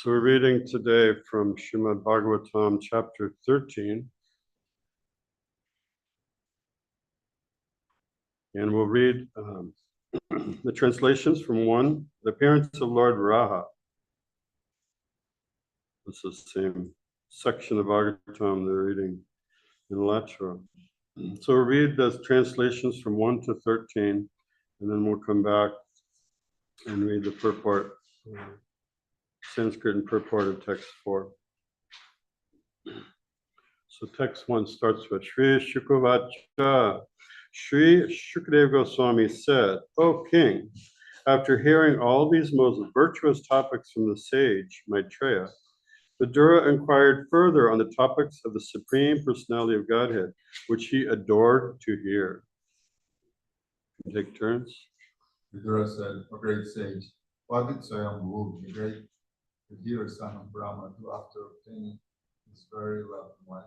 So we're reading today from Srimad Bhagavatam, chapter 13. And we'll read the translations from 1, the appearance of Lord Raha. This is the same section of Bhagavatam they're reading in Lachra. So we'll read the translations from 1 to 13, and then we'll come back and read the purport, Sanskrit and purport of text 4. So text 1 starts with Shri Shukavacha. Shri Shukadeva Goswami said, O king, after hearing all these most virtuous topics from the sage Maitreya, Vidura inquired further on the topics of the Supreme Personality of Godhead, which he adored to hear. Take turns. Vidura said, O great sage, why did Swayambhu, the great dear son of Brahma, do after obtaining his very loved wife?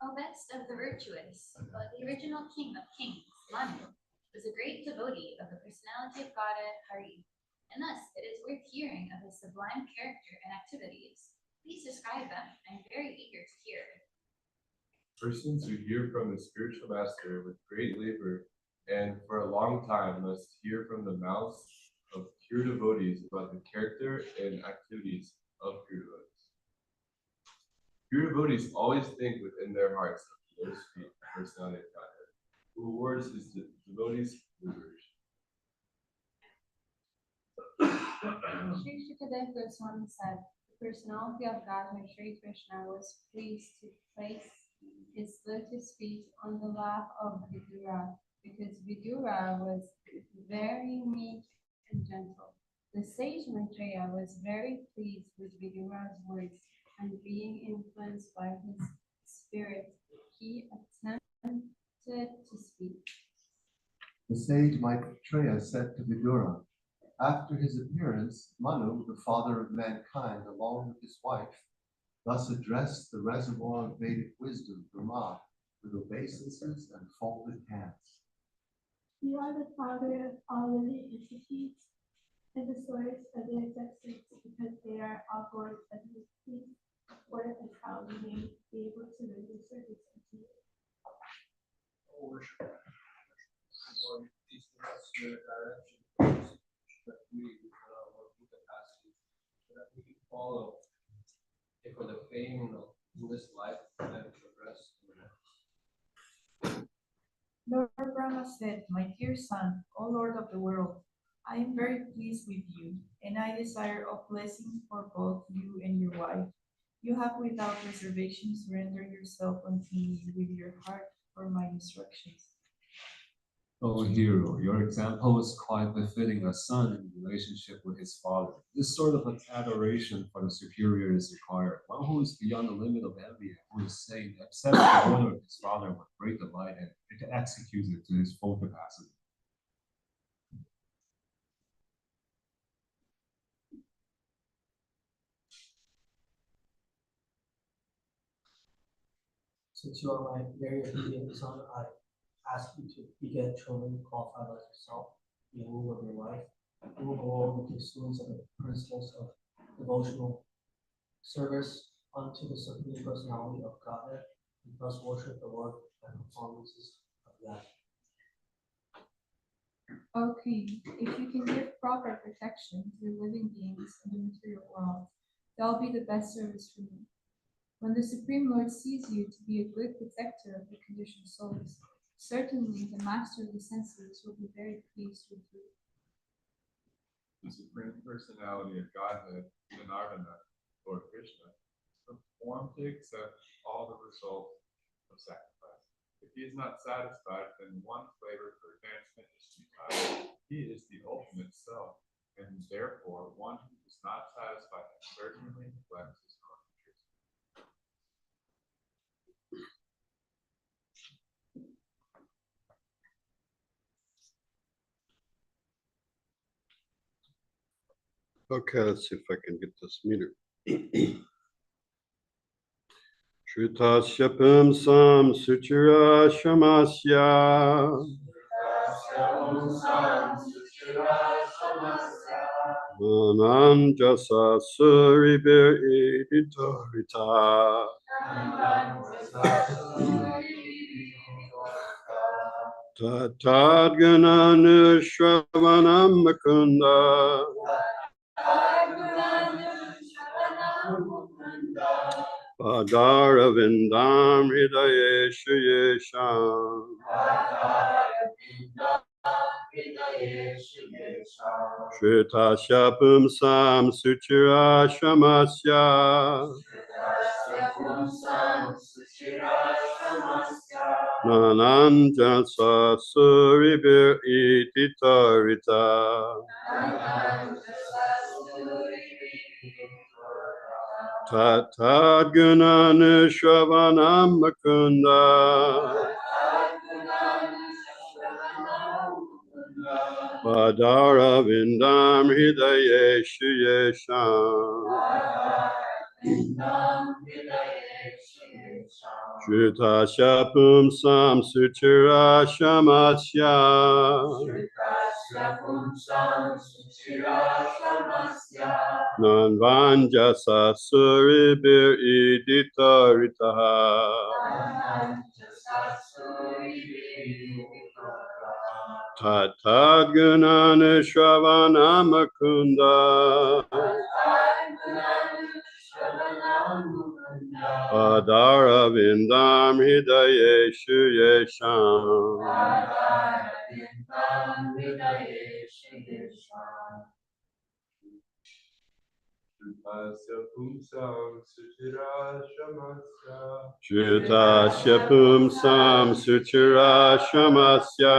O best of the virtuous, the original king of kings, Manu, was a great devotee of the personality of Godhead, Hari, and thus it is worth hearing of his sublime character and activities. Please describe them. I am very eager to hear. Persons who hear from the spiritual master with great labor and for a long time must hear from the mouths of pure devotees about the character and activities of pure devotees. Pure devotees always think within their hearts of the most sweet personality of Godhead, who rewards his devotees with liberation. Sri Shukadeva Goswami said, the personality of Godhead Sri Krishna was pleased to place his lotus feet on the lap of Vidura, because Vidura was very meek and gentle. The sage Maitreya was very pleased with Vidura's words, and being influenced by his spirit, he attempted to speak. The sage Maitreya said to Vidura, after his appearance, Manu, the father of mankind, along with his wife, thus addressed the reservoir of Vedic wisdom, Brahma, with obeisances and folded hands. You are the father of all living entities and the source of their existence, because they are all born of his peace. What and how we may be able to render service unto you? Worship. Lord, please give us your direction, that we work with capacity, so that we can follow it for the fame in this life and progress in the next. Lord Brahma said, my dear son, O Lord of the world, I am very pleased with you, and I desire a blessing for both you and your wife. You have without reservation surrendered yourself unto me with your heart for my instructions. O hero, your example is quite befitting a son in relationship with his father. This sort of adoration for the superior is required. One who is beyond the limit of envy, who is saying, accepts the order of his father with great delight and executes it to his full capacity. Since you are my very obedient son, I ask you to beget children qualified like yourself, you and your wife, who will go over the students of the principles of devotional service unto the Supreme Personality of Godhead, and thus worship the work and performances of God. O king, if you can give proper protection to the living beings in the material world, that will be the best service for me. When the Supreme Lord sees you to be a good protector of the conditioned souls, certainly the master of the senses will be very pleased with you. The Supreme Personality of Godhead, Janardana, Lord Krishna, performed to accept all the results of sacrifice. If he is not satisfied, then one flavor for advancement is futile. He is the ultimate self, and therefore one who is not satisfied certainly neglects his own interests. Okay, let's see if I can get this meter. Shrutasya pumsam suchira shamasya Anandasa suribir editorita. Tatadgananu Shravanam Mukunda. Padaravindam Hridayeshu Yesham. Shritasya Pumsam Suchirashamasya. Nananjasa Suribir Ititarita. Tatadgunanu Shravanam Mukunda. Padaravindam Hridayeshu Yesham. Shritasya Pumsam Suchirashamasya. Nanvanjasa Suribir Iditaritaha. Tatadgunanu Shravanam Padaravindam Hridayeshu Yesham. Shritasya Pumsam Suchirashamasya.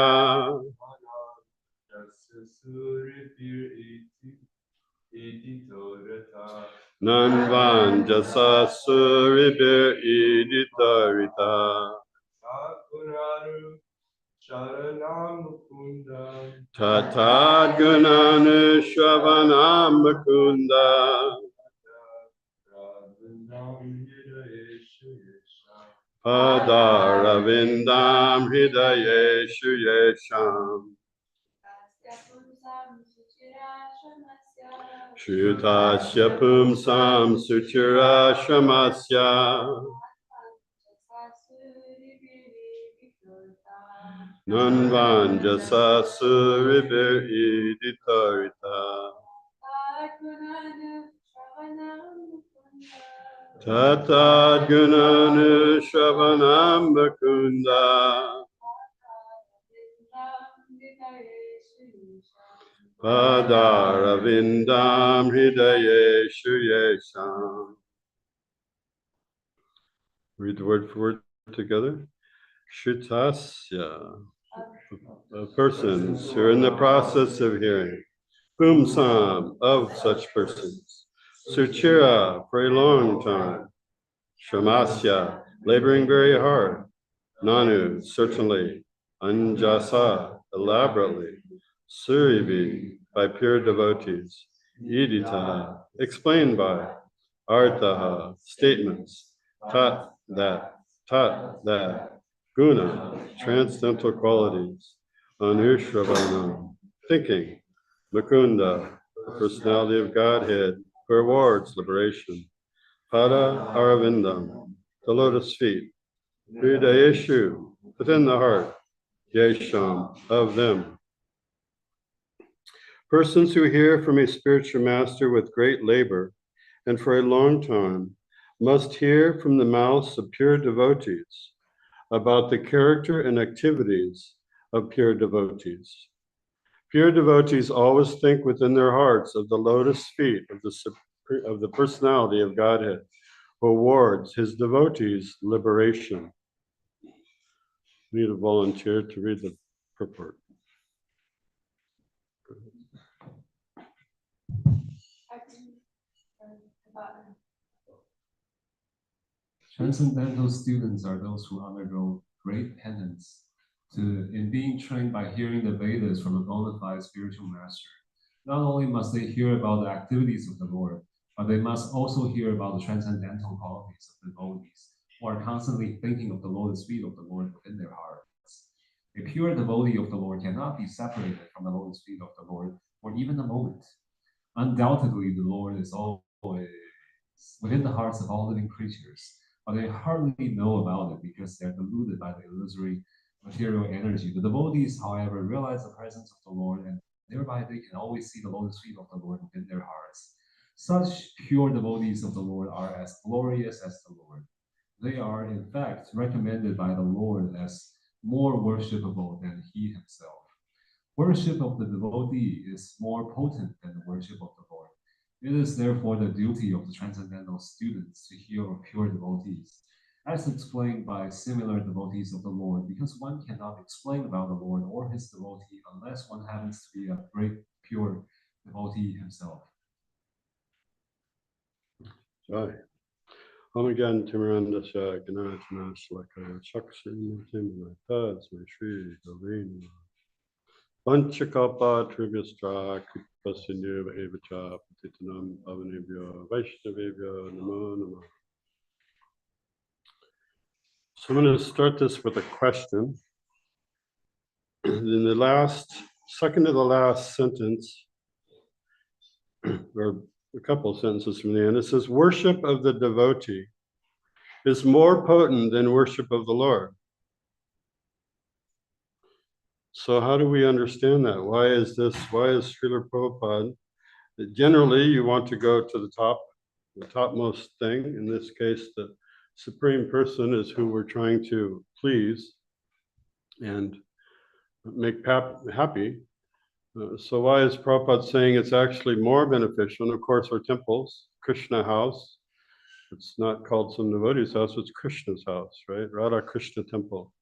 Nanvanjasa Suribir Iditarita. Tatadgunanu Shravanam Mukunda. Padaravindam Hridayeshu Yesham. Shritasya Pumsam Suchirashamasya. Nanvanjasa Suribir Iditarita. Tatadgunanu Shravanam Mukunda. Padaravindam Hridayeshu Yesham. Read the word for word together. Shritasya, persons who are in the process of hearing. Pumsam, of such persons. Suchira, for a long time. Shamasya, laboring very hard. Nanu, certainly. Anjasa, elaborately. Surivi, by pure devotees. Idita, explained by. Arthaha, statements. Tat, that. Tat, that. Guna, transcendental qualities. Anushravana, thinking. Mukunda, the personality of Godhead, who rewards liberation. Pada Aravindam, the lotus feet. Hridayeshu, within the heart. Yesham, of them. Persons who hear from a spiritual master with great labor and for a long time must hear from the mouths of pure devotees about the character and activities of pure devotees. Pure devotees always think within their hearts of the lotus feet of the personality of Godhead, who awards his devotees liberation. We need a volunteer to read the purport. Transcendental students are those who undergo great penance in being trained by hearing the Vedas from a bona fide spiritual master. Not only must they hear about the activities of the Lord, but they must also hear about the transcendental qualities of the devotees, who are constantly thinking of the lotus feet of the Lord within their hearts. A pure devotee of the Lord cannot be separated from the lotus feet of the Lord for even a moment. Undoubtedly, the Lord is always within the hearts of all living creatures, but they hardly know about it because they're deluded by the illusory material energy. The devotees, however, realize the presence of the Lord, and thereby they can always see the lotus feet of the Lord within their hearts. Such pure devotees of the Lord are as glorious as the Lord. They are, in fact, recommended by the Lord as more worshipable than he himself. Worship of the devotee is more potent than the worship of the Lord. It is therefore the duty of the transcendental students to hear of pure devotees, as explained by similar devotees of the Lord, because one cannot explain about the Lord or his devotee unless one happens to be a great pure devotee himself. Joy. Om again, Timirandasya, Ganachana, Shlakaya, Chakshi, Timata, Shri, Govina. Vanchakapa, Tribhastra, Kripasinyo, Evacha, Patitanam, Pavanebhyo, Vaishnavebhyo, Namo Namo. So I'm going to start this with a question. In the second to the last sentence, or a couple of sentences from the end, it says, worship of the devotee is more potent than worship of the Lord. So how do we understand that? Why is Srila Prabhupada, generally you want to go to the topmost thing. In this case, the Supreme Person is who we're trying to please and make happy. So why is Prabhupada saying it's actually more beneficial? And of course, our temples, Krishna house, it's not called some devotee's house, it's Krishna's house, right? Radha Krishna temple.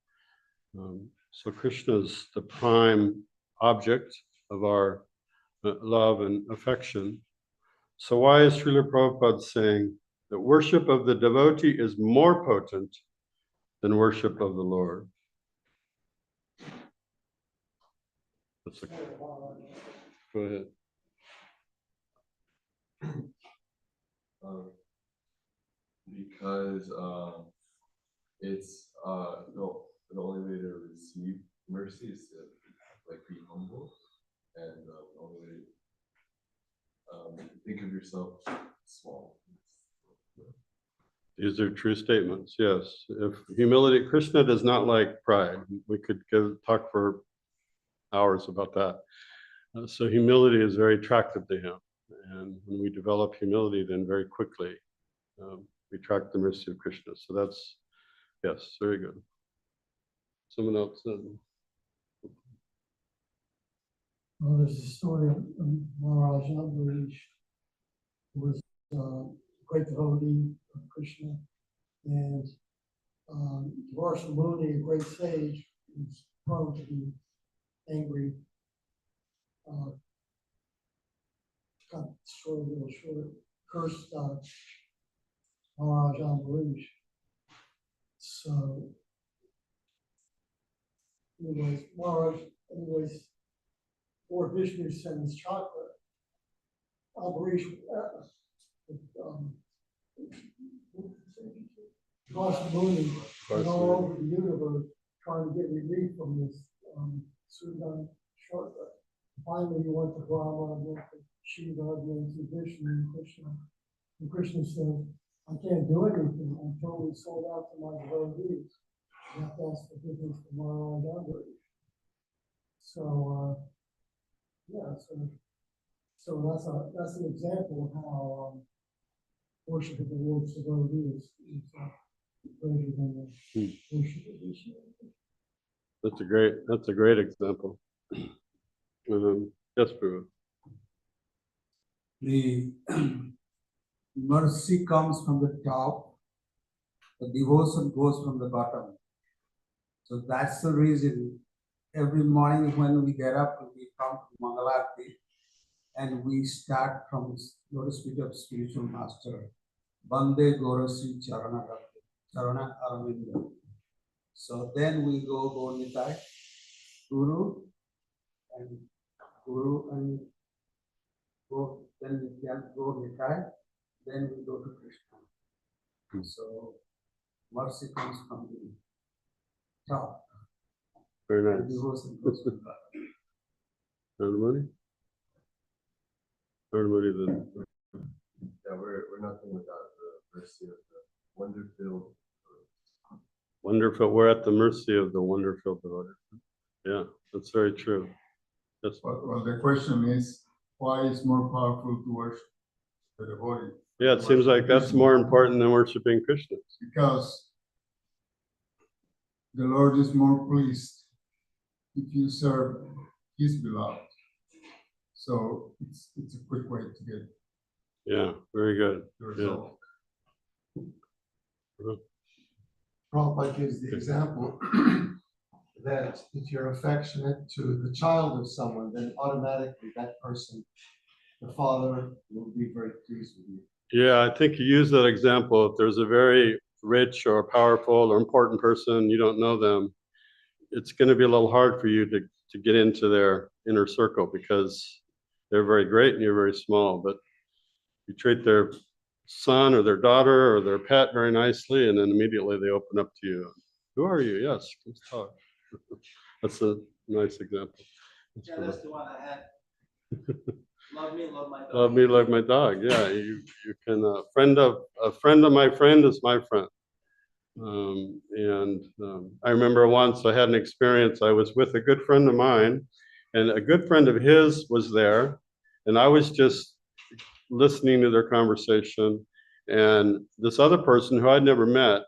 So Krishna is the prime object of our love and affection. So why is Srila Prabhupada saying that worship of the devotee is more potent than worship of the Lord? Go ahead. Because it's the only way to receive mercy is to like be humble, and the only way think of yourself small. These are true statements, yes. If humility, Krishna does not like pride. We could talk for hours about that. So humility is very attractive to him. And when we develop humility, then very quickly we attract the mercy of Krishna. So that's, yes, very good. Someone else said. Well, there's a story of Maharaj Ambarish, who was a great devotee of Krishna, and Devaprastha Muni, a great sage, was prone to be angry. Cut the story a little short, cursed Maharaj Ambarish. So, anyways, Lord Vishnu sends chocolate. Ambarish, Devaprastha Muni went all over the universe trying to get relief from this Sudan shortcut. Finally, he went to Brahma, went to Shiva, went to Vishnu and Krishna. And Krishna said, I can't do anything until we sold out to my devotees. You have to ask forgiveness for Maharaj Ambarish. So, so that's an example of how worship of the Lord's devotee is greater than the worship of Vishnu. That's a great example. Yes, Prabhu. The mercy comes from the top, the devotion goes from the bottom. So that's the reason every morning when we get up, we come to Mangalarti and we start from Lotus Feet of Spiritual Master, Bande Gorasi Charana Aravinda. So then we go Nitai, Guru and go, then we can go Nitai, then we go to Krishna. So mercy comes from the top. Very The nice. devotion goes from God. Everybody? Everybody then. Yeah, we're nothing without the mercy of the wonder-filled. Wonderful. We're at the mercy of the wonder-filled devotee. Yeah, that's very true. That's Well, the question is, why is more powerful to worship the devotee? yeah. It seems like that's more important than worshiping Krishna. Because the Lord is more pleased if you serve His beloved. So it's a quick way to get Yeah, very good. the result. Prabhupada gives the example that if you're affectionate to the child of someone, then automatically that person, the father, will be very pleased with you. Yeah, I think you use that example. If there's a very rich or powerful or important person, you don't know them, it's going to be a little hard for you to get into their inner circle because they're very great and you're very small. But you treat their son or their daughter or their pet very nicely, and then immediately they open up to you. Who are you? Yes, let's talk. That's a nice example. Yeah, that's the one I had. Love me, love my dog. Love me like my dog. Yeah, you can a friend of my friend is my friend. I remember once I had an experience. I was with a good friend of mine, and a good friend of his was there, and I was just listening to their conversation. And this other person who I'd never met,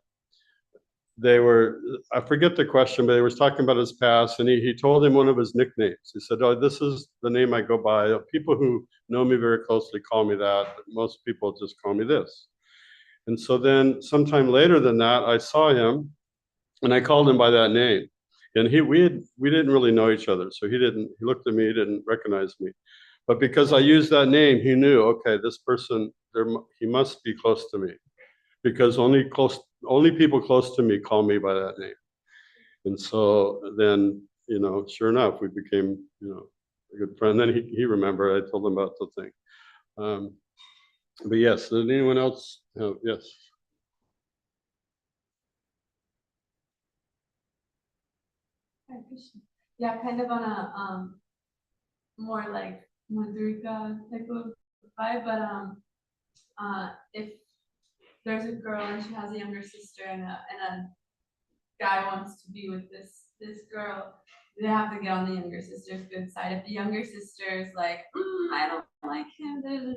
I forget the question, but they was talking about his past, and he told him one of his nicknames. He said, "Oh, this is the name I go by. People who know me very closely call me that, but most people just call me this." And so then sometime later than that, I saw him and I called him by that name. And we didn't really know each other. So he looked at me, he didn't recognize me. But because I used that name, he knew, okay, this person, he must be close to me, because only people close to me call me by that name. And so then, sure enough, we became, a good friend. Then he remembered, I told him about the thing. But yes, did anyone else? Yes. Hare Krishna. Yeah, kind of on a more like Madhurika type of vibe, but if there's a girl and she has a younger sister and a guy wants to be with this girl, they have to get on the younger sister's good side. If the younger sister is like, I don't like him, then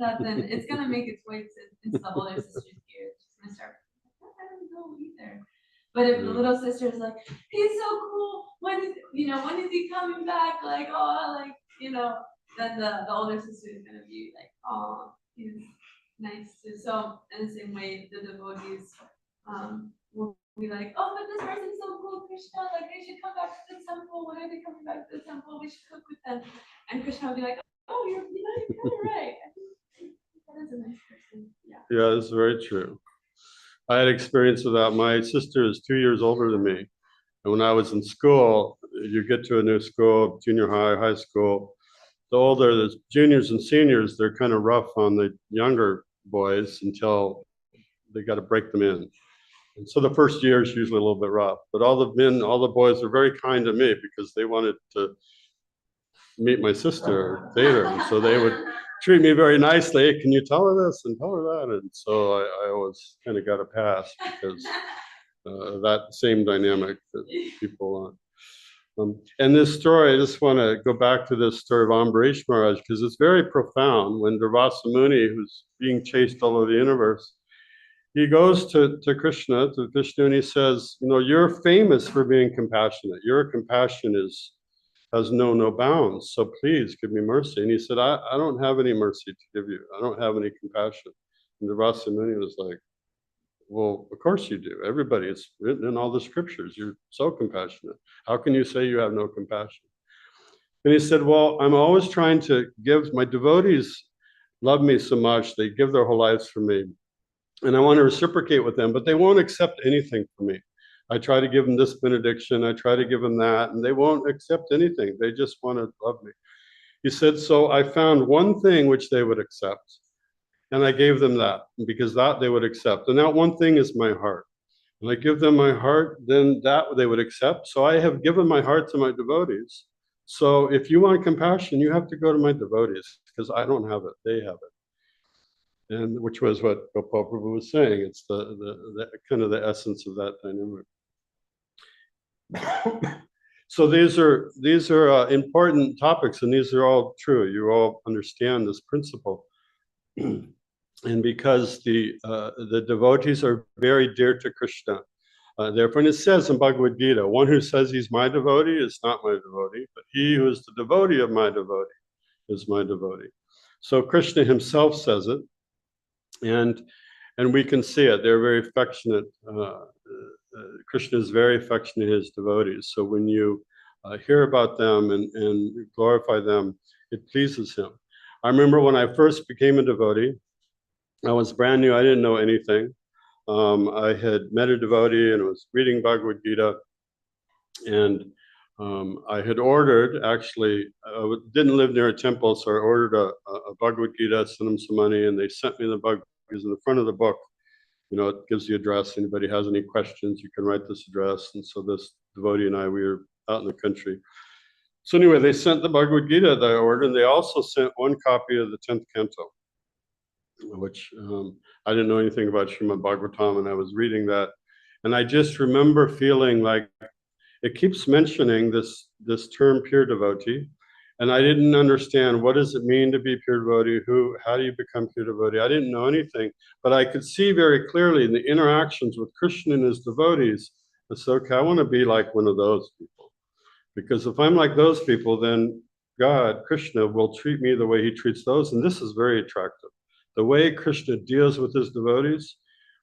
it's gonna make its way into the older sister's ears. She's gonna start, I don't know either. But if the little sister is like, he's so cool, when is he coming back? Like, then the older sister is gonna be like, oh, he's nice too. So in the same way, the devotees will be like, oh, but this person's so cool, Krishna, like they should come back to the temple. When are they coming back to the temple? We should cook with them. And Krishna will be like, oh, you're kind of right. I think that is a nice person. Yeah. Yeah, that's very true. I had experience with that. My sister is 2 years older than me. And when I was in school, you get to a new school, junior high, high school. The older, the juniors and seniors, they're kind of rough on the younger boys until they got to break them in. And so the first year is usually a little bit rough. But all the boys are very kind to me because they wanted to meet my sister, date her. And so they would treat me very nicely. Hey, can you tell her this and tell her that? And so I always kind of got a pass because that same dynamic that people and this story, I just want to go back to this story of Ambarish Maharaj because it's very profound. When Devaprastha Muni, who's being chased all over the universe, he goes to Krishna, and he says, you're famous for being compassionate. Your compassion has no bounds. So please give me mercy. And he said, I don't have any mercy to give you. I don't have any compassion. And Devaprastha Muni was like, well, of course you do. Everybody, it's written in all the scriptures. You're so compassionate. How can you say you have no compassion? And he said, well, I'm always trying to give, my devotees love me so much. They give their whole lives for me. And I want to reciprocate with them, but they won't accept anything from me. I try to give them this benediction. I try to give them that, and they won't accept anything. They just want to love me. He said, so I found one thing which they would accept. And I gave them that because that they would accept. And that one thing is my heart. and I give them my heart, then that they would accept. So I have given my heart to my devotees. So if you want compassion, you have to go to my devotees, because I don't have it, they have it. And which was what Gopal Prabhu was saying. It's the kind of the essence of that dynamic. So these are important topics, and these are all true. You all understand this principle. And because the devotees are very dear to Krishna, therefore, and it says in Bhagavad Gita, one who says he's my devotee is not my devotee, but he who is the devotee of my devotee is my devotee. So Krishna himself says it, and we can see it. They're very affectionate. Krishna is very affectionate to his devotees. So when you hear about them and glorify them, it pleases him. I remember when I first became a devotee, I was brand new. I didn't know anything. I had met a devotee and was reading Bhagavad Gita, and I had ordered, actually, didn't live near a temple, so I ordered a Bhagavad Gita, sent them some money, and they sent me the Bhagavad Gita in the front of the book. You know, it gives the address. Anybody has any questions, you can write this address. And so this devotee and I, we were out in the country. So anyway, they sent the Bhagavad Gita that I ordered, and they also sent one copy of the 10th canto, which I didn't know anything about Srimad Bhagavatam, and I was reading that. And I just remember feeling like it keeps mentioning this term pure devotee. And I didn't understand, what does it mean to be pure devotee? How do you become pure devotee? I didn't know anything, but I could see very clearly in the interactions with Krishna and his devotees, I said, okay, I want to be like one of those people. Because if I'm like those people, then God, Krishna, will treat me the way he treats those. And this is very attractive. The way Krishna deals with his devotees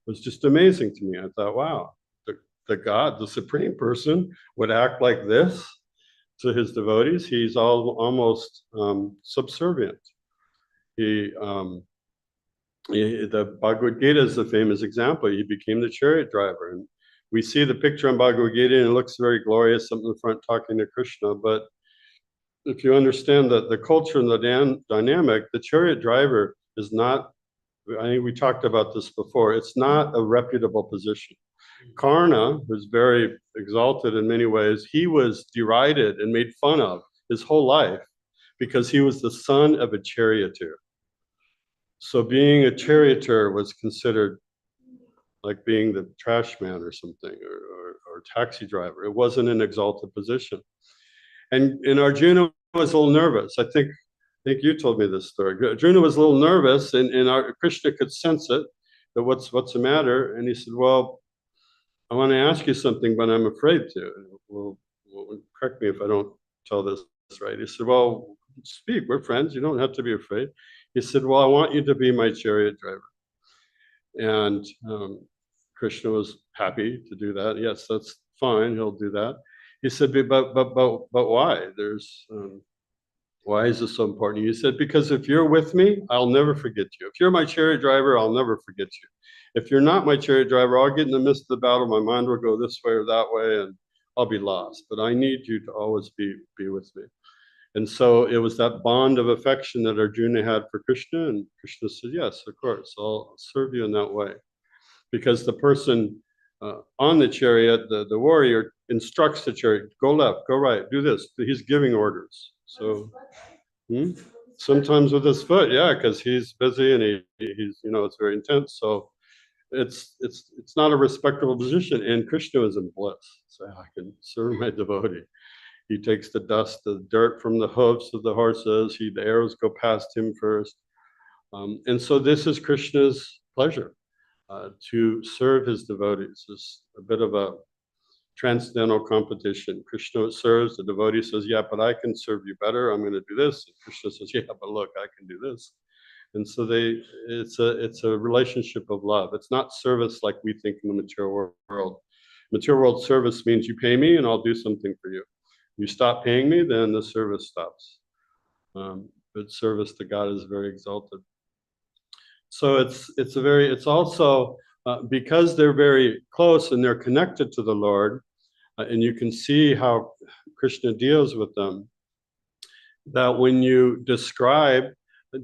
was just amazing to me. I thought, wow, the God, the Supreme Person, would act like this to his devotees. He's almost subservient. The Bhagavad Gita is the famous example. He became the chariot driver. And we see the picture on Bhagavad Gita, and it looks very glorious, something in the front talking to Krishna. But if you understand that the culture and the dynamic, the chariot driver is not, I think we talked about this before, it's not a reputable position. Karna, who's very exalted in many ways, he was derided and made fun of his whole life because he was the son of a charioteer. So being a charioteer was considered like being the trash man or something, or taxi driver. It wasn't an exalted position. And Arjuna was a little nervous. I think you told me this story. Arjuna was a little nervous, and Krishna could sense it, that what's the matter? And he said, well, I want to ask you something, but I'm afraid to. Well, correct me if I don't tell this right. He said, well, speak, we're friends, you don't have to be afraid. He said, well, I want you to be my chariot driver. And Krishna was happy to do that. Yes, that's fine, he'll do that. He said, but why? Why is this so important? He said, because if you're with me, I'll never forget you. If you're my chariot driver, I'll never forget you. If you're not my chariot driver, I'll get in the midst of the battle, my mind will go this way or that way, and I'll be lost. But I need you to always be with me. And so it was that bond of affection that Arjuna had for Krishna, and Krishna said, yes, of course, I'll serve you in that way. Because the person on the chariot, the warrior, instructs the chariot, go left, go right, do this. He's giving orders. So sometimes with his foot, yeah, because he's busy and he's, it's very intense. So it's not a respectable position. And Krishna is in bliss. So I can serve my devotee. He takes the dust, the dirt from the hoofs of the horses. The arrows go past him first. And so this is Krishna's pleasure, to serve his devotees. It's a bit of a transcendental competition. Krishna serves, the devotee says, yeah, but I can serve you better. I'm going to do this. And Krishna says, yeah, but look, I can do this. And so it's a relationship of love. It's not service like we think in the material world. Material world service means you pay me and I'll do something for you. You stop paying me, then the service stops. But service to God is very exalted. So it's also because they're very close and they're connected to the Lord, and you can see how Krishna deals with them, that when you describe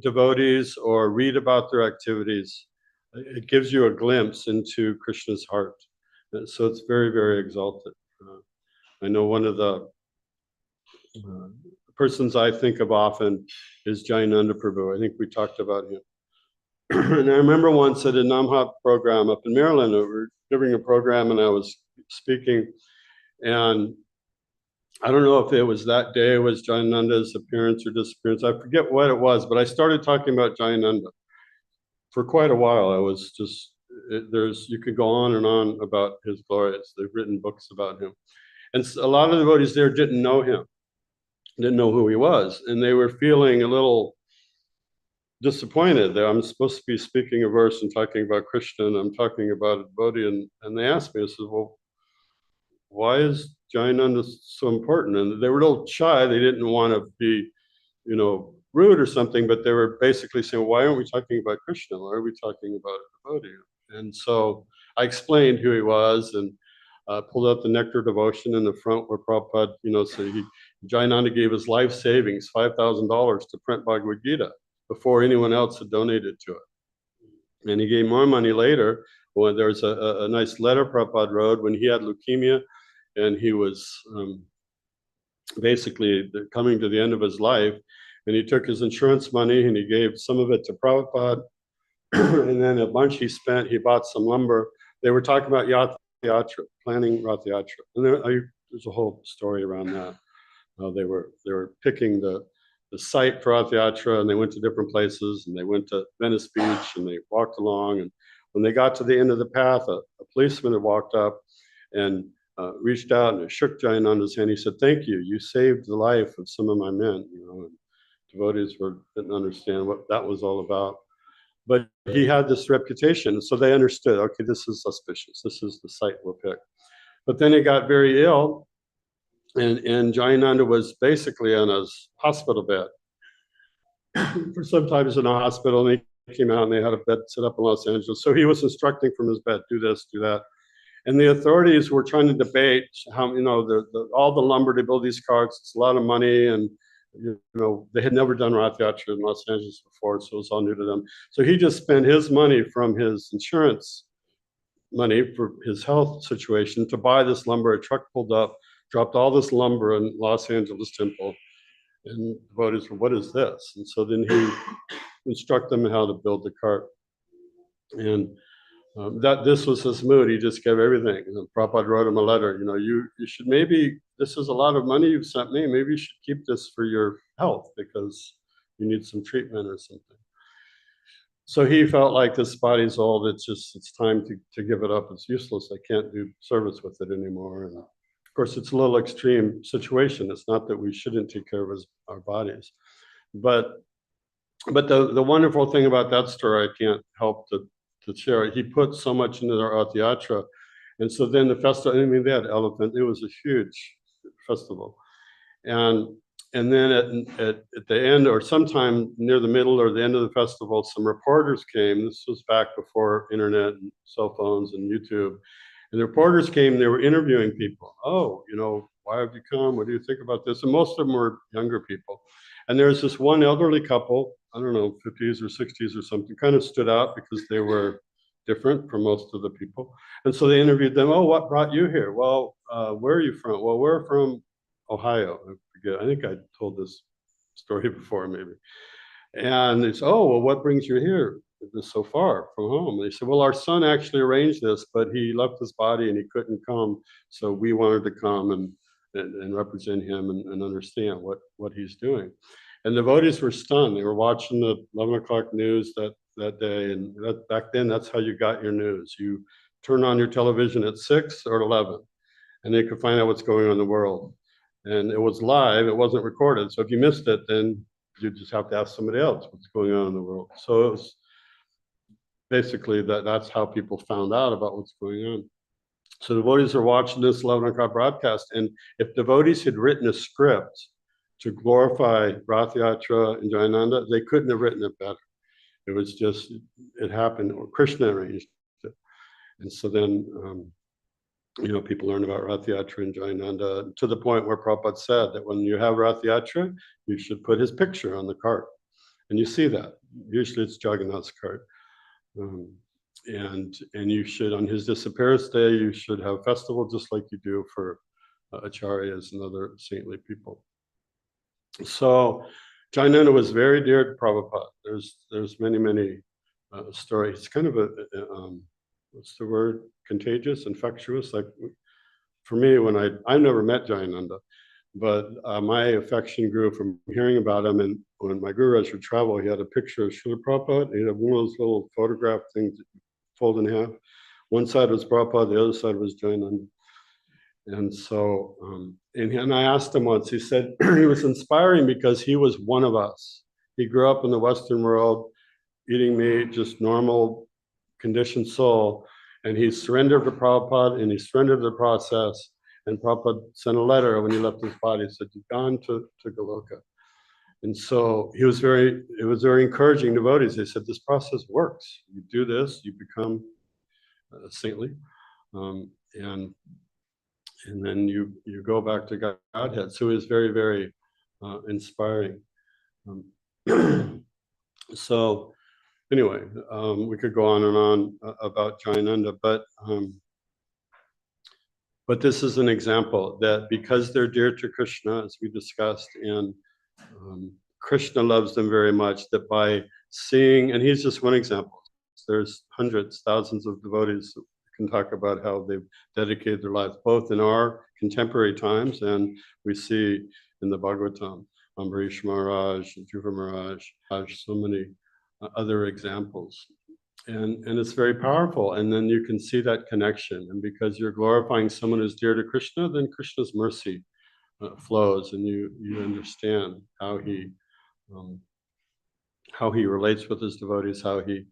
devotees or read about their activities, it gives you a glimpse into Krishna's heart. So it's very, very exalted. I know one of the persons I think of often is Jayananda Prabhu. I think we talked about him. And I remember once at a Namhat program up in Maryland, we were giving a program and I was speaking, and I don't know if it was that day was Jayananda's appearance or disappearance. I forget what it was, but I started talking about Jayananda for quite a while. I was just, you could go on and on about his glories. They've written books about him. And a lot of the devotees there didn't know him, didn't know who he was. And they were feeling a little disappointed that I'm supposed to be speaking a verse and talking about Krishna, and I'm talking about a devotee. And they asked me, I said, well, why is Jayananda so important? And they were a little shy. They didn't want to be, rude or something, but they were basically saying, why aren't we talking about Krishna? Why are we talking about a devotee? And so I explained who he was and pulled out the Nectar Devotion in the front where Prabhupada, Jayananda gave his life savings, $5,000 to print Bhagavad Gita before anyone else had donated to it. And he gave more money later when there was a nice letter Prabhupada wrote when he had leukemia and he was basically coming to the end of his life. And he took his insurance money and he gave some of it to Prabhupada. And then a bunch he bought some lumber. They were talking about Yatra, planning Rath Yatra. And there's a whole story around that. They were picking the site for Rath Yatra, and they went to different places, and they went to Venice Beach, and they walked along. And when they got to the end of the path, a policeman had walked up and reached out and shook Jayananda's hand. He said, "Thank you. You saved the life of some of my men." And devotees didn't understand what that was all about. But he had this reputation, so they understood, okay, this is suspicious. This is the site we'll pick. But then he got very ill, and Jayananda was basically on his hospital bed. For some time he was in a hospital, and he came out and they had a bed set up in Los Angeles. So he was instructing from his bed, do this, do that. And the authorities were trying to debate how, all the lumber to build these carts, it's a lot of money, and they had never done Rath Yatra in Los Angeles before, so it was all new to them. So he just spent his money from his insurance money for his health situation to buy this lumber. A truck pulled up, dropped all this lumber in Los Angeles temple, and devotees were, what is this? And so then he instructed them how to build the cart. And this was his mood. He just gave everything. And Prabhupada wrote him a letter. You should maybe, this is a lot of money you've sent me. Maybe you should keep this for your health because you need some treatment or something. So he felt like this body's old. It's time to give it up. It's useless. I can't do service with it anymore. And of course, it's a little extreme situation. It's not that we shouldn't take care of our bodies, but the wonderful thing about that story, I can't help to share it. He put so much into their Rath Yatra. And so then the festival, they had elephant. It was a huge festival. And then at the end, or sometime near the middle or the end of the festival, some reporters came. This was back before internet and cell phones and YouTube. And the reporters came, they were interviewing people. Oh, why have you come? What do you think about this? And most of them were younger people. And there's this one elderly couple, I don't know, 50s or 60s or something, kind of stood out because they were different from most of the people. And so they interviewed them. Oh, what brought you here? Well, where are you from? Well, we're from Ohio. I forget. I think I told this story before, maybe. And they said, oh, well, what brings you here this so far from home? They said, well, our son actually arranged this, but he left his body and he couldn't come. So we wanted to come and represent him and understand what he's doing. And the devotees were stunned. They were watching the 11 o'clock news that day. And back then, that's how you got your news. You turn on your television at 6 or 11, and they could find out what's going on in the world. And it was live. It wasn't recorded. So if you missed it, then you just have to ask somebody else what's going on in the world. So it was basically that's how people found out about what's going on. So devotees are watching this 11 o'clock broadcast, and if devotees had written a script to glorify Rath Yatra and Jayananda, they couldn't have written it better. It was just, it happened, or Krishna arranged it. And so then, people learn about Rath Yatra and Jayananda to the point where Prabhupada said that when you have Rath Yatra, you should put his picture on the cart. And you see that. Usually it's Jagannath's cart. And you should, on his disappearance day, you should have festival just like you do for acharyas and other saintly people. So Jainanda was very dear to Prabhupada. There's many stories. It's kind of a what's the word? Contagious, infectious. Like for me, when I never met Jainanda, but my affection grew from hearing about him. And when my Guru Raj would travel, he had a picture of Srila Prabhupada. He had one of those little photograph things that you fold in half. One side was Prabhupada, the other side was Jainanda. And so, and I asked him once, he said he was inspiring because he was one of us. He grew up in the Western world, eating meat, just normal conditioned soul. And he surrendered to Prabhupada and he surrendered to the process. And Prabhupada sent a letter when he left his body, he said, "You've gone to Goloka." And so it was very encouraging devotees. They said, this process works. You do this, you become saintly. And then you go back to Godhead. So it was very inspiring. So anyway, we could go on and on about Jainanda, but this is an example that because they're dear to Krishna, as we discussed, and Krishna loves them very much, that by seeing, and he's just one example, there's hundreds, thousands of devotees that can talk about how they've dedicated their lives, both in our contemporary times and we see in the Bhagavatam, Ambarish Maharaj, Dhruva Maharaj, so many other examples. And it's very powerful. And then you can see that connection. And because you're glorifying someone who's dear to Krishna, then Krishna's mercy flows, and you understand how he relates with his devotees, how he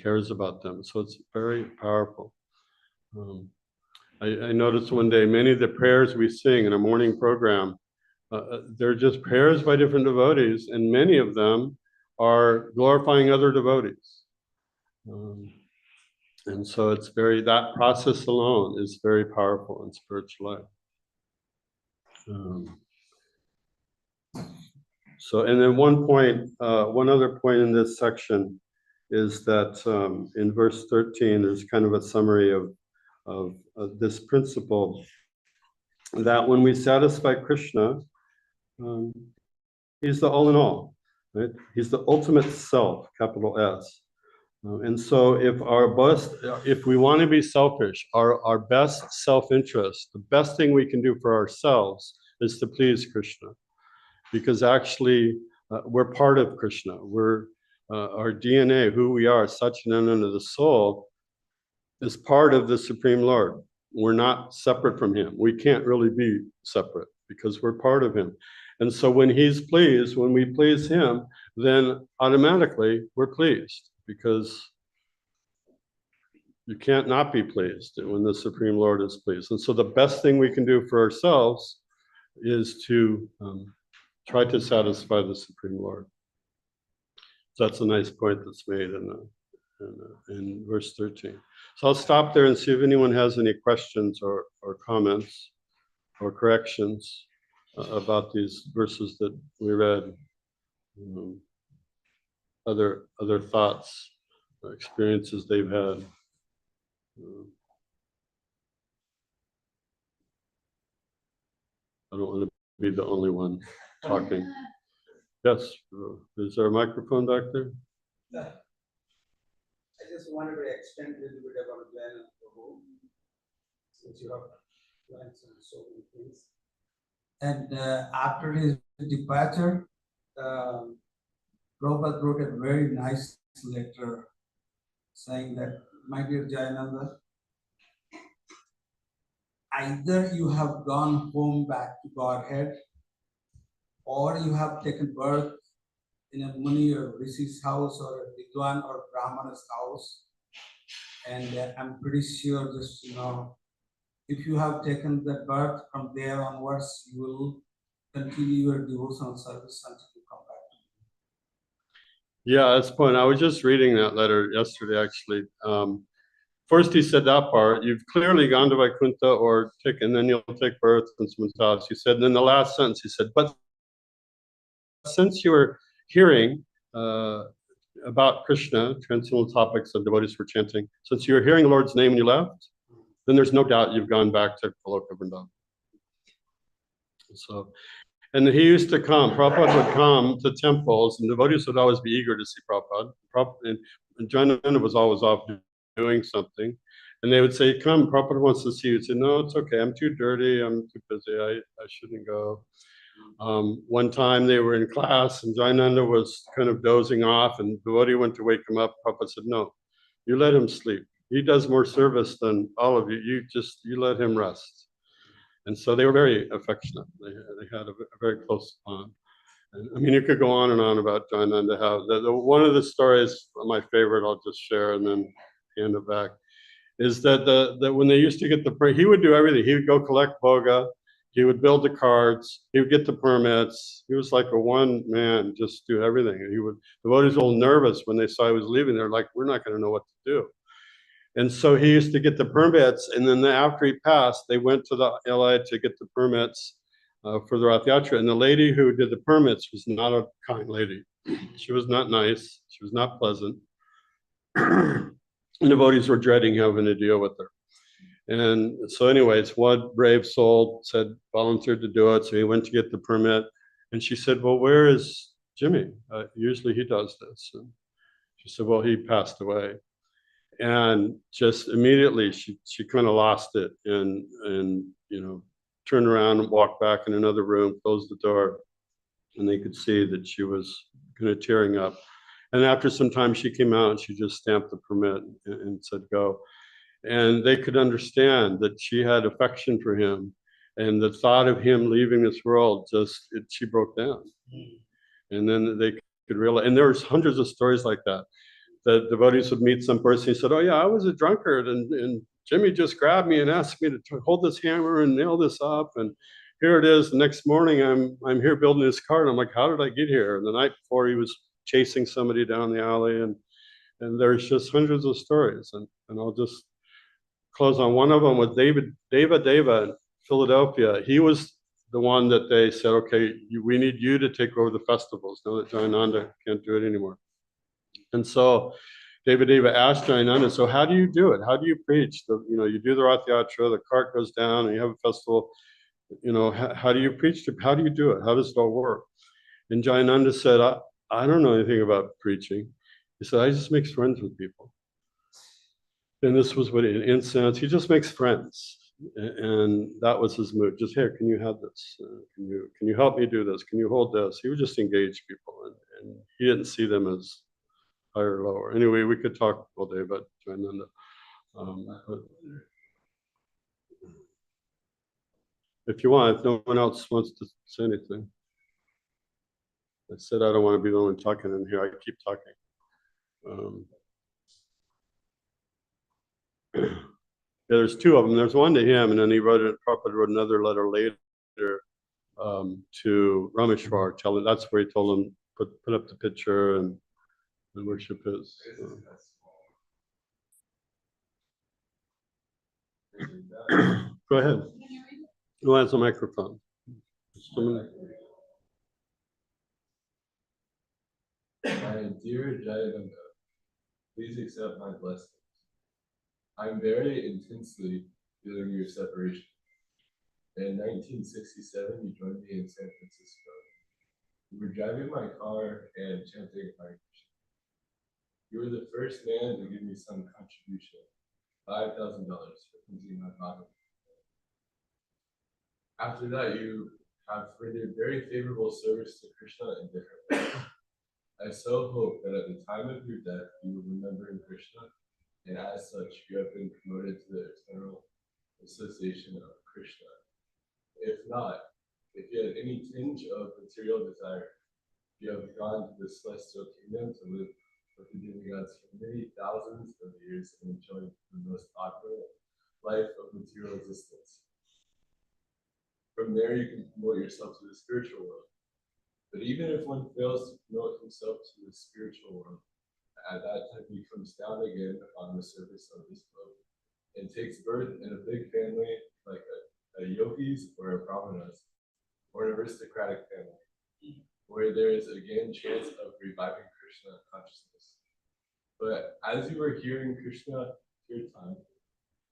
cares about them. So it's very powerful. I noticed one day many of the prayers we sing in a morning program, they're just prayers by different devotees, and many of them are glorifying other devotees. And so it's that process alone is very powerful in spiritual life. So, and then one other point in this section is that in verse 13, there's kind of a summary of this principle that when we satisfy Krishna, he's the all in all, right? He's the ultimate self, capital S. And so if we want to be selfish, our best self-interest, the best thing we can do for ourselves is to please Krishna. Because actually, we're part of Krishna. Our DNA, who we are, Satchidananda, the soul, is part of the Supreme Lord. We're not separate from him. We can't really be separate because we're part of him. And so when he's pleased, when we please him, then automatically we're pleased, because you can't not be pleased when the Supreme Lord is pleased. And so the best thing we can do for ourselves is to try to satisfy the Supreme Lord. So that's a nice point that's made in verse 13. So I'll stop there and see if anyone has any questions or comments or corrections about these verses that we read. Other thoughts, experiences they've had. I don't want to be the only one talking. Yes, is there a microphone back there? I just wanted to extend a little bit about Jainanda Prabhu, since you have mentioned so many things. And after his departure, Prabhupada wrote a very nice letter saying that, my dear Jainanda, either you have gone home back to Godhead, or you have taken birth in a Muni or Rishi's house or a Vidwan or Brahmana's house. And I'm pretty sure just, if you have taken that birth, from there onwards, you will continue your devotional service until you come back. Yeah, that's the point. I was just reading that letter yesterday, actually. First, he said that part, you've clearly gone to Vaikuntha and then you'll take birth in someone's house. He said, and then the last sentence, he said, but since you were hearing about Krishna, transcendental topics that devotees were chanting. Since you're hearing the Lord's name and you left, then there's no doubt you've gone back to Goloka Vrindavan. So, and he used to come, Prabhupada would come to temples, and devotees would always be eager to see Prabhupada. And Jananda was always off doing something. And they would say, come, Prabhupada wants to see you. He'd say, no, it's okay, I'm too dirty, I'm too busy, I shouldn't go. One time they were in class and Jayananda was kind of dozing off and devotee went to wake him up. Prabhupada said, no, you let him sleep. He does more service than all of you. You let him rest. And so they were very affectionate. They had a very close bond. And, I mean, you could go on and on about Jayananda. One of the stories, my favorite, I'll just share and then hand it back, is that when they used to get he would do everything. He would go collect boga. He would build the cards. He would get the permits. He was like a one man, just do everything. And the devotees were a little nervous when they saw he was leaving. They're like, we're not going to know what to do. And so he used to get the permits. And then after he passed, they went to the LA to get the permits for the Rath Yatra. And the lady who did the permits was not a kind lady. She was not nice. She was not pleasant. And devotees were dreading having to deal with her. And so anyways, one brave soul volunteered to do it. So he went to get the permit. And she said, well, where is Jimmy? Usually he does this. And she said, well, he passed away. And just immediately she kind of lost it and turned around and walked back in another room, closed the door. And they could see that she was kind of tearing up. And after some time she came out and she just stamped the permit and said, go. And they could understand that she had affection for him, and the thought of him leaving this world she broke down. And then they could realize, and there's hundreds of stories like that. The devotees would meet some person. He said, "Oh yeah, I was a drunkard, and Jimmy just grabbed me and asked me to hold this hammer and nail this up, and here it is. The next morning, I'm here building this car, and I'm like, how did I get here?" And the night before, he was chasing somebody down the alley, and there's just hundreds of stories, and I'll just close on one of them with Deva in Philadelphia. He was the one that they said, okay, we need you to take over the festivals now that Jayananda can't do it anymore. And so Deva asked Jayananda, so how do you do it? How do you preach? You do the Rath Yatra, the cart goes down, and you have a festival. How do you preach? How do you do it? How does it all work? And Jayananda said, I don't know anything about preaching. He said, I just make friends with people. And this was what incense, he just makes friends. And that was his mood. Just, here, can you have this? Can you help me do this? Can you hold this? He would just engage people, and he didn't see them as higher or lower. Anyway, we could talk all day about Jayananda. But if you want, if no one else wants to say anything. I said I don't want to be the one talking in here. I keep talking. Yeah, there's two of them. There's one to him, and then Prabhupada wrote another letter later to Rameshwar, telling that's where he told him put up the picture and worship his. Go ahead. Who has a microphone? My dear Jayananda, please accept my blessings. I'm very intensely feeling your separation. In 1967, you joined me in San Francisco. We were driving my car and chanting Hare Krishna. You were the first man to give me some contribution, $5,000 for printing my Bhagavad. After that, you have rendered very favorable service to Krishna in different ways. I so hope that at the time of your death, you will remember in Krishna, and as such, you have been promoted to the eternal association of Krishna. If not, if you had any tinge of material desire, you have gone to the celestial kingdom to live with the demigods for many thousands of years and enjoy the most opulent life of material existence. From there, you can promote yourself to the spiritual world. But even if one fails to promote himself to the spiritual world, at that time he comes down again on the surface of this globe and takes birth in a big family like a yogis or a brahmanas or an aristocratic family, where there is again chance of reviving Krishna. Krishna consciousness. But as you were hearing Krishna Kirtan,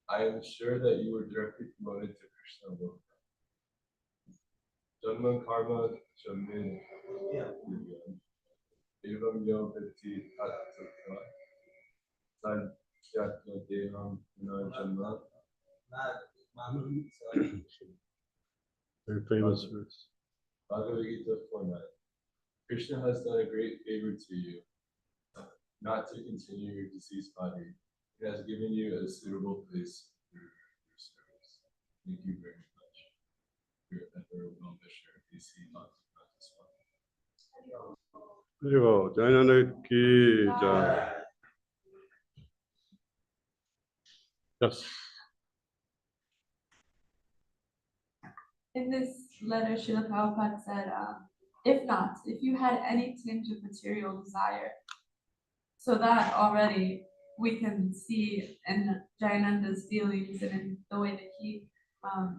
I am sure that you were directly promoted to Krishna Loka. Janma karma jamin evam yo viti tattva sadyatma deham punarjanma. Very famous verse. Bhagavad Gita 4:9. Krishna has done a great favor to you, not to continue your deceased body. He has given you a suitable place for your service. Thank you very much. Your ever well-wisher, DC Haribo, Jainanda ki jai. Yes. In this letter, Srila Prabhupada said, if you had any tinge of material desire, so that already we can see in Jayananda's feelings and in the way that he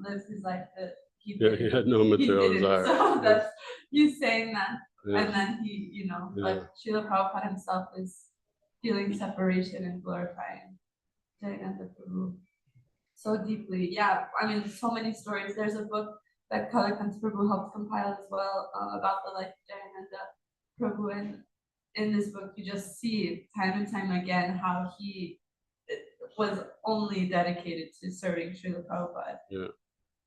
lives his life that he had no material didn't. desire. So that's, he's saying that. Yes. And then he, like Srila Prabhupada himself is feeling separation and glorifying Jayananda Prabhu so deeply. Yeah, I mean, so many stories. There's a book that Kalakanta Prabhu helped compile as well about the life of Jayananda Prabhu. And in this book, you just see time and time again how he was only dedicated to serving Srila Prabhupada.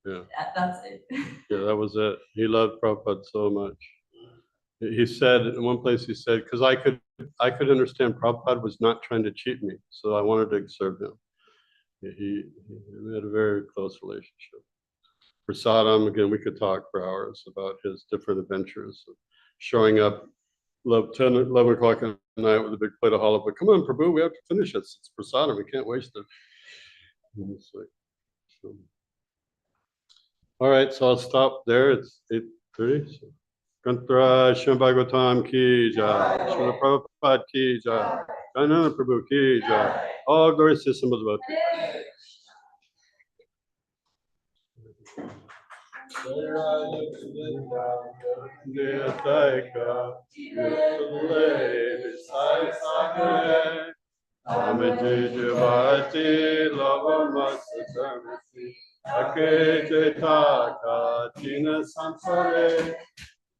Yeah. That's it. Yeah, that was it. He loved Prabhupada so much. He said in one place, he said, because I could understand Prabhupada was not trying to cheat me, so I wanted to serve him. He had a very close relationship. Prasadam, again, we could talk for hours about his different adventures of showing up 11 o'clock at night with a big plate of halwa. Come on, Prabhu, we have to finish it. It's Prasadam, we can't waste it. And it's like, so. All right, so I'll stop there. It's 8:30. So. Kantra Shambhagavatam ki jai, Srila Prabhupada ki jai, Jainana Prabhu ki jai, all glories to Sambhava Bhakti.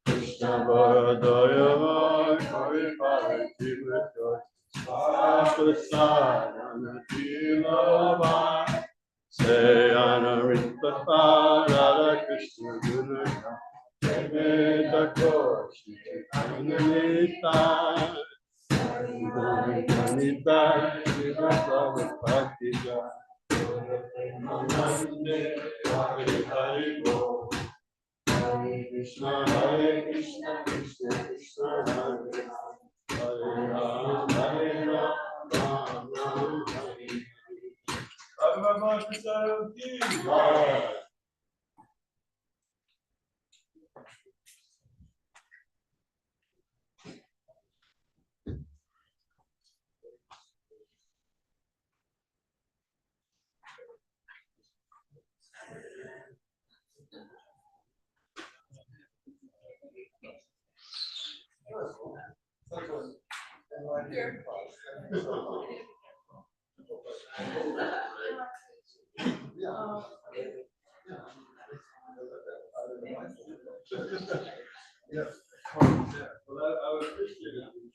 Krishna Bardaya Kari Pari Tivya Sadhana Tilava Sayana Rita Radha Krishna Guru Veda Koshi Ananita Anita Shiva Prabhupada Namaste Hari Hari Bo Hare Krishna, Krishna Krishna, Hare Ram, Hare Ram, Ram Ram, Hare Hare. Here.